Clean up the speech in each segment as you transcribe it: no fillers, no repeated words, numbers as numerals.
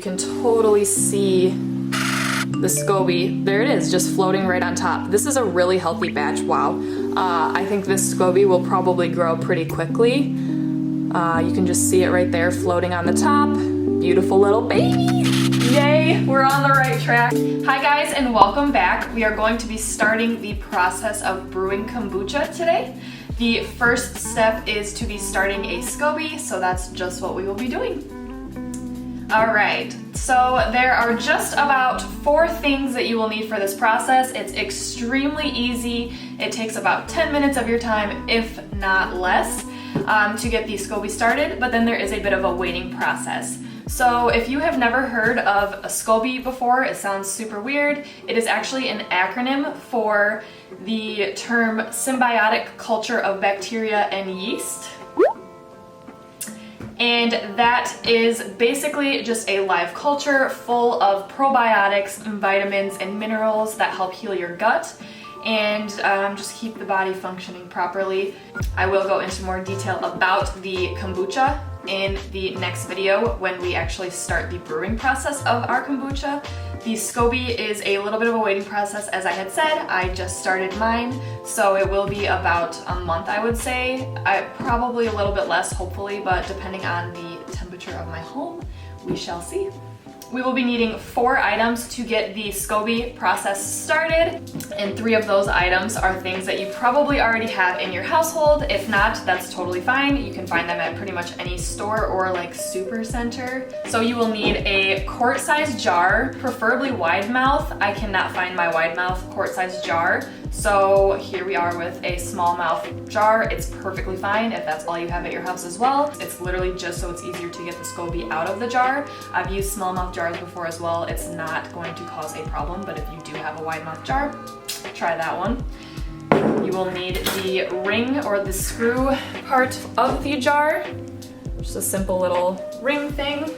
can totally see the SCOBY. There it is, just floating right on top. This is a really healthy batch, wow. I think this SCOBY will probably grow pretty quickly. You can just see it right there floating on the top. Beautiful little baby. Yay, we're on the right track. Hi guys, and welcome back. We are going to be starting the process of brewing kombucha today. The first step is to be starting a SCOBY, so that's just what we will be doing. All right, so there are just about 4 things that you will need for this process. It's extremely easy. It takes about 10 minutes of your time, if not less, to get the SCOBY started, but then there is a bit of a waiting process. So if you have never heard of a SCOBY before, it sounds super weird. It is actually an acronym for the term symbiotic culture of bacteria and yeast. And that is basically just a live culture full of probiotics, vitamins, and minerals that help heal your gut and just keep the body functioning properly. I will go into more detail about the kombucha in the next video when we actually start the brewing process of our kombucha. The SCOBY is a little bit of a waiting process, as I had said. I just started mine, so it will be about a month, I would say. Probably a little bit less, hopefully, but depending on the temperature of my home, we shall see. We will be needing 4 items to get the SCOBY process started, and 3 of those items are things that you probably already have in your household. If not, that's totally fine. You can find them at pretty much any store or like super center. So you will need a quart-sized jar, preferably wide mouth. I cannot find my wide mouth quart-sized jar, so here we are with a small mouth jar. It's perfectly fine if that's all you have at your house as well. It's literally just so it's easier to get the SCOBY out of the jar. I've used small mouth jars before as well. It's not going to cause a problem, but if you do have a wide mouth jar, try that one. You will need the ring or the screw part of the jar. Just a simple little ring thing.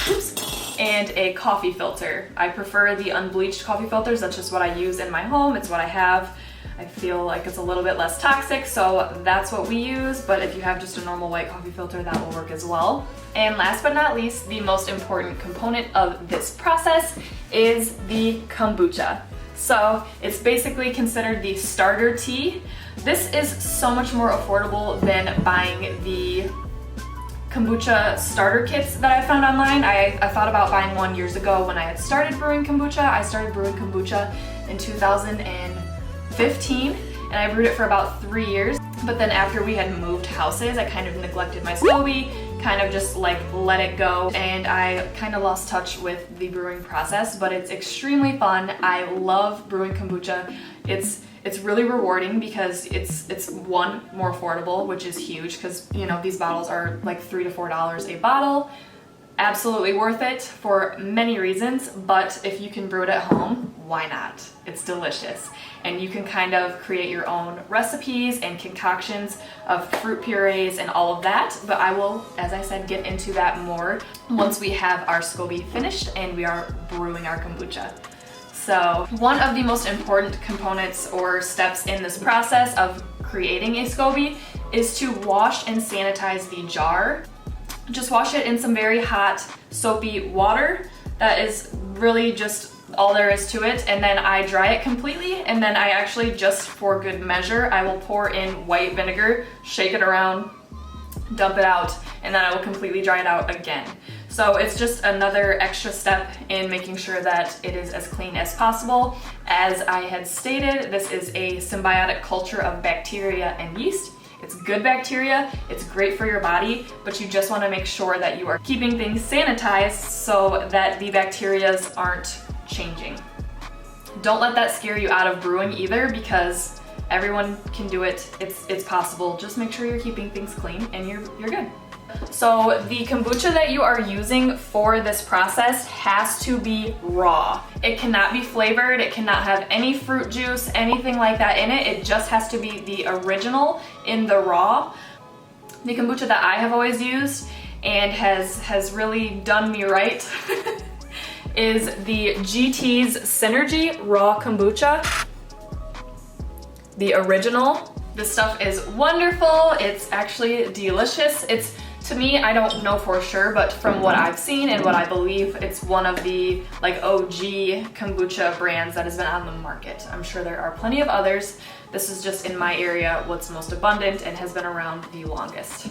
Oops. And a coffee filter. I prefer the unbleached coffee filters. That's just what I use in my home. It's what I have. I feel like it's a little bit less toxic, so that's what we use, but if you have just a normal white coffee filter, that will work as well. And last but not least, the most important component of this process is the kombucha. So it's basically considered the starter tea. This is so much more affordable than buying the kombucha starter kits that I found online. I thought about buying one years ago when I had started brewing kombucha. I started brewing kombucha in 2015 and I brewed it for about 3 years. But then after we had moved houses, I kind of neglected my SCOBY, kind of just like let it go, and I kind of lost touch with the brewing process, but it's extremely fun. I love brewing kombucha. It's really rewarding because it's one, more affordable, which is huge because, you know, these bottles are like $3 to $4 a bottle. Absolutely worth it for many reasons, but if you can brew it at home, why not? It's delicious. And you can kind of create your own recipes and concoctions of fruit purees and all of that, but I will, as I said, get into that more once we have our SCOBY finished and we are brewing our kombucha. So one of the most important components or steps in this process of creating a SCOBY is to wash and sanitize the jar. Just wash it in some very hot soapy water. That is really just all there is to it, and then I dry it completely, and then I actually, just for good measure, I will pour in white vinegar, shake it around, dump it out, and then I will completely dry it out again. So it's just another extra step in making sure that it is as clean as possible. As I had stated, this is a symbiotic culture of bacteria and yeast. It's good bacteria, it's great for your body, but you just want to make sure that you are keeping things sanitized so that the bacterias aren't changing. Don't let that scare you out of brewing either, because everyone can do it. It's possible. Just make sure you're keeping things clean and you're good. So the kombucha that you are using for this process has to be raw. It cannot be flavored, it cannot have any fruit juice, anything like that in it. It just has to be the original in the raw. The kombucha that I have always used and has really done me right is the GT's Synergy Raw Kombucha. The original. This stuff is wonderful. It's actually delicious. It's To me, I don't know for sure, but from what I've seen and what I believe, it's one of the like OG kombucha brands that has been on the market. I'm sure there are plenty of others. This is just in my area what's most abundant and has been around the longest.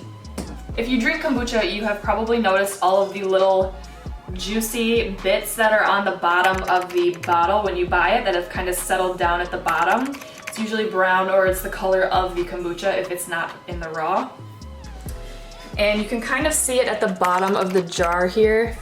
If you drink kombucha, you have probably noticed all of the little juicy bits that are on the bottom of the bottle when you buy it that have kind of settled down at the bottom. It's usually brown or it's the color of the kombucha if it's not in the raw. And you can kind of see it at the bottom of the jar here.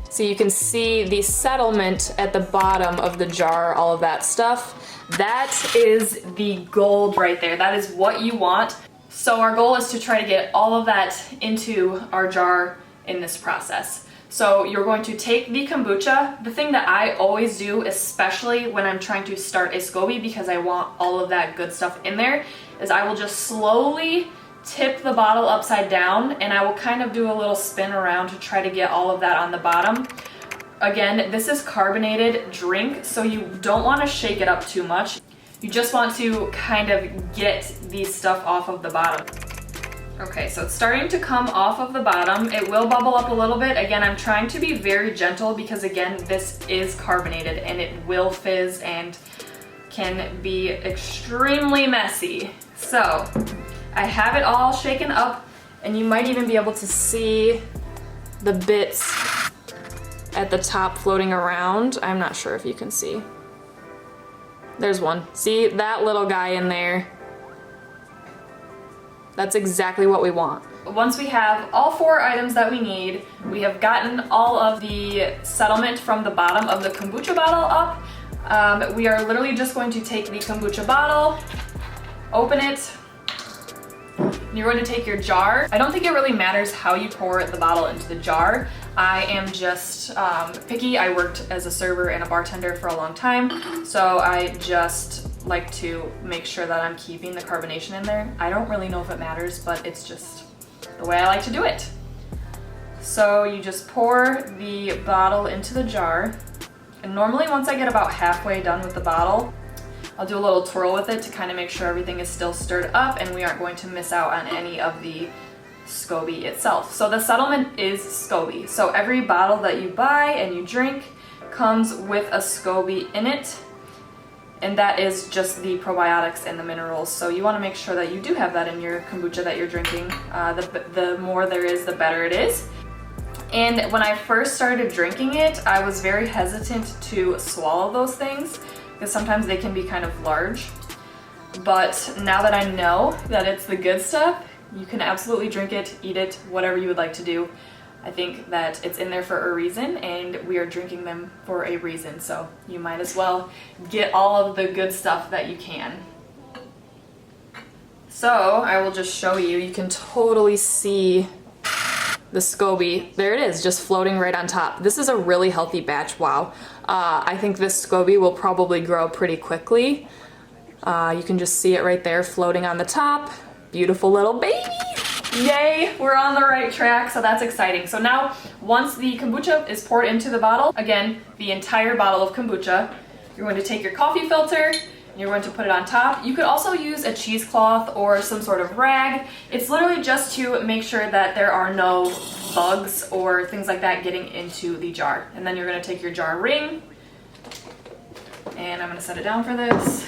So you can see the settlement at the bottom of the jar, all of that stuff. That is the gold right there. That is what you want. So our goal is to try to get all of that into our jar in this process. So you're going to take the kombucha. The thing that I always do, especially when I'm trying to start a SCOBY because I want all of that good stuff in there, is I will just slowly tip the bottle upside down and I will kind of do a little spin around to try to get all of that on the bottom. Again, this is carbonated drink, so you don't want to shake it up too much. You just want to kind of get the stuff off of the bottom. Okay, so it's starting to come off of the bottom. It will bubble up a little bit. Again, I'm trying to be very gentle because again, this is carbonated and it will fizz and can be extremely messy. So I have it all shaken up and you might even be able to see the bits at the top floating around. I'm not sure if you can see. There's one. See that little guy in there? That's exactly what we want. Once we have all 4 items that we need, we have gotten all of the settlement from the bottom of the kombucha bottle up. We are literally just going to take the kombucha bottle, open it, and you're going to take your jar. I don't think it really matters how you pour the bottle into the jar. I am just picky. I worked as a server and a bartender for a long time, so I just like to make sure that I'm keeping the carbonation in there. I don't really know if it matters, but it's just the way I like to do it. So you just pour the bottle into the jar, and normally once I get about halfway done with the bottle, I'll do a little twirl with it to kind of make sure everything is still stirred up and we aren't going to miss out on any of the SCOBY itself. So the settlement is SCOBY. So every bottle that you buy and you drink comes with a SCOBY in it, and that is just the probiotics and the minerals. So you want to make sure that you do have that in your kombucha that you're drinking. The more there is, the better it is. And when I first started drinking it, I was very hesitant to swallow those things because sometimes they can be kind of large. But now that I know that it's the good stuff, you can absolutely drink it, eat it, whatever you would like to do. I think that it's in there for a reason and we are drinking them for a reason. So you might as well get all of the good stuff that you can. So I will just show you. You can totally see the SCOBY. There it is, just floating right on top. This is a really healthy batch, wow. I think this SCOBY will probably grow pretty quickly. You can just see it right there floating on the top. Beautiful little baby. Yay, we're on the right track, so that's exciting. So now, once the kombucha is poured into the bottle, again, the entire bottle of kombucha, you're going to take your coffee filter, and you're going to put it on top. You could also use a cheesecloth or some sort of rag. It's literally just to make sure that there are no bugs or things like that getting into the jar. And then you're going to take your jar ring, and I'm going to set it down for this.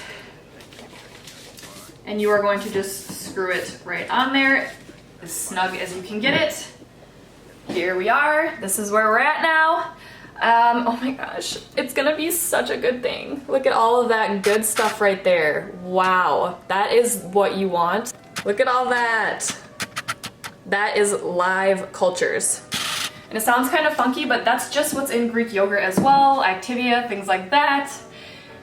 And you are going to just screw it right on there, as snug as you can get it. Here we are. This is where we're at now. Oh my gosh, it's gonna be such a good thing. Look at all of that good stuff right there. Wow, that is what you want. Look at all that. That is live cultures. And it sounds kind of funky, but that's just what's in Greek yogurt as well, Activia, things like that.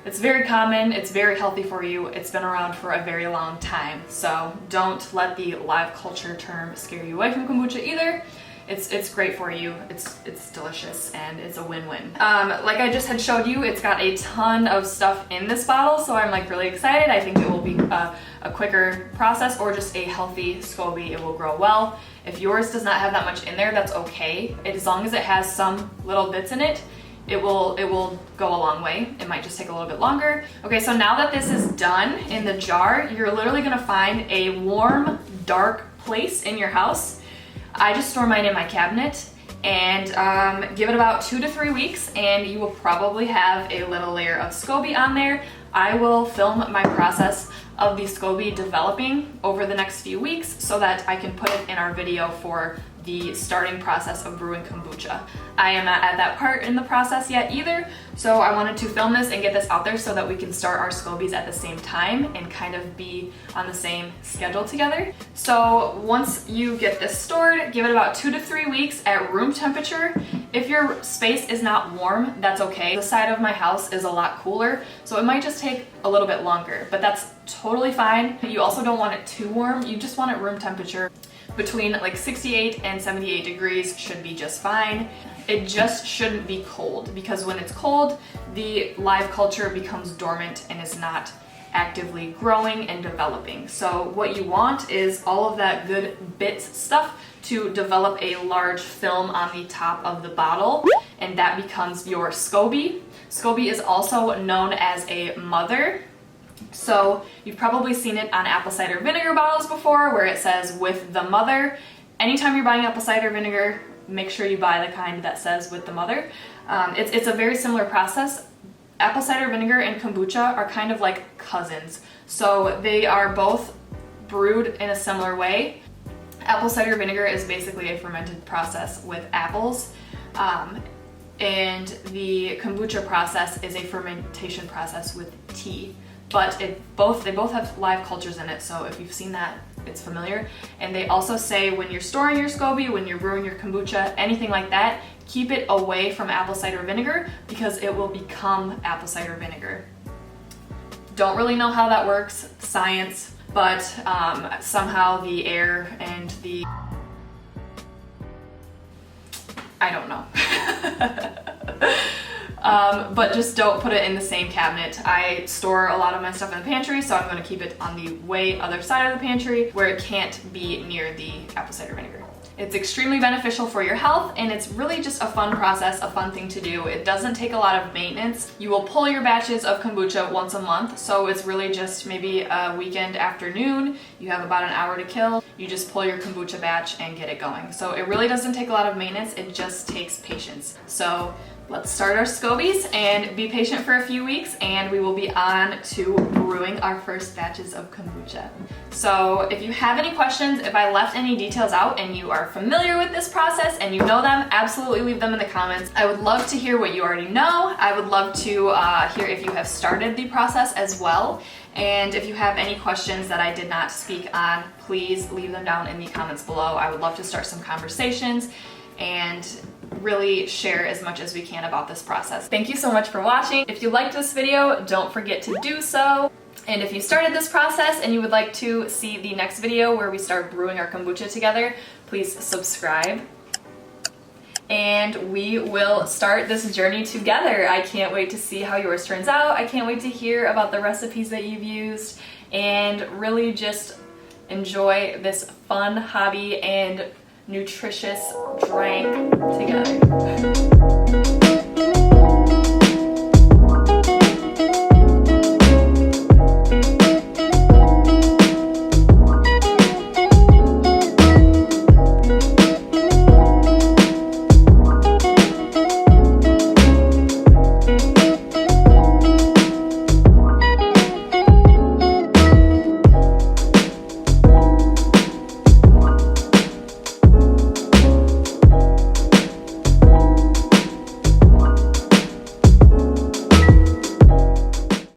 It's very common, it's very healthy for you, it's been around for a very long time, so don't let the live culture term scare you away from kombucha either. It's great for you, it's delicious, and it's a win-win. Like I just had showed you, it's got a ton of stuff in this bottle, so I'm like really excited. I think it will be a quicker process, or just a healthy SCOBY. It will grow well. If yours does not have that much in there, that's okay. As long as it has some little bits in it, it will go a long way. It might just take a little bit longer. Okay, so now that this is done in the jar, you're literally gonna find a warm, dark place in your house. I just store mine in my cabinet and give it about 2 to 3 weeks and you will probably have a little layer of SCOBY on there. I will film my process of the SCOBY developing over the next few weeks so that I can put it in our video for the starting process of brewing kombucha. I am not at that part in the process yet either, so I wanted to film this and get this out there so that we can start our SCOBYs at the same time and kind of be on the same schedule together. So once you get this stored, give it about 2 to 3 weeks at room temperature. If your space is not warm, that's okay. The side of my house is a lot cooler, so it might just take a little bit longer, but that's totally fine. You also don't want it too warm, you just want it room temperature. Between like 68 and 78 degrees should be just fine. It just shouldn't be cold because when it's cold, the live culture becomes dormant and is not actively growing and developing. So what you want is all of that good bits stuff to develop a large film on the top of the bottle, and that becomes your SCOBY. SCOBY is also known as a mother. So you've probably seen it on apple cider vinegar bottles before where it says with the mother. Anytime you're buying apple cider vinegar, make sure you buy the kind that says with the mother. It's a very similar process. Apple cider vinegar and kombucha are kind of like cousins. So they are both brewed in a similar way. Apple cider vinegar is basically a fermented process with apples. And the kombucha process is a fermentation process with tea. But they both have live cultures in it, so if you've seen that, it's familiar. And they also say when you're storing your SCOBY, when you're brewing your kombucha, anything like that, keep it away from apple cider vinegar because it will become apple cider vinegar. Don't really know how that works, science, but somehow the air and the... I don't know. But just don't put it in the same cabinet. I store a lot of my stuff in the pantry, so I'm going to keep it on the way other side of the pantry where it can't be near the apple cider vinegar. It's extremely beneficial for your health and it's really just a fun process, a fun thing to do. It doesn't take a lot of maintenance. You will pull your batches of kombucha once a month, so it's really just maybe a weekend afternoon. You have about an hour to kill. You just pull your kombucha batch and get it going. So it really doesn't take a lot of maintenance, it just takes patience. So let's start our SCOBYs and be patient for a few weeks and we will be on to brewing our first batches of kombucha. So if you have any questions, if I left any details out and you are familiar with this process and you know them, absolutely leave them in the comments. I would love to hear what you already know. I would love to hear if you have started the process as well. And if you have any questions that I did not speak on, please leave them down in the comments below. I would love to start some conversations and really share as much as we can about this process. Thank you so much for watching. If you liked this video, don't forget to do so. And if you started this process and you would like to see the next video where we start brewing our kombucha together, please subscribe. And we will start this journey together. I can't wait to see how yours turns out. I can't wait to hear about the recipes that you've used and really just enjoy this fun hobby and nutritious drink together.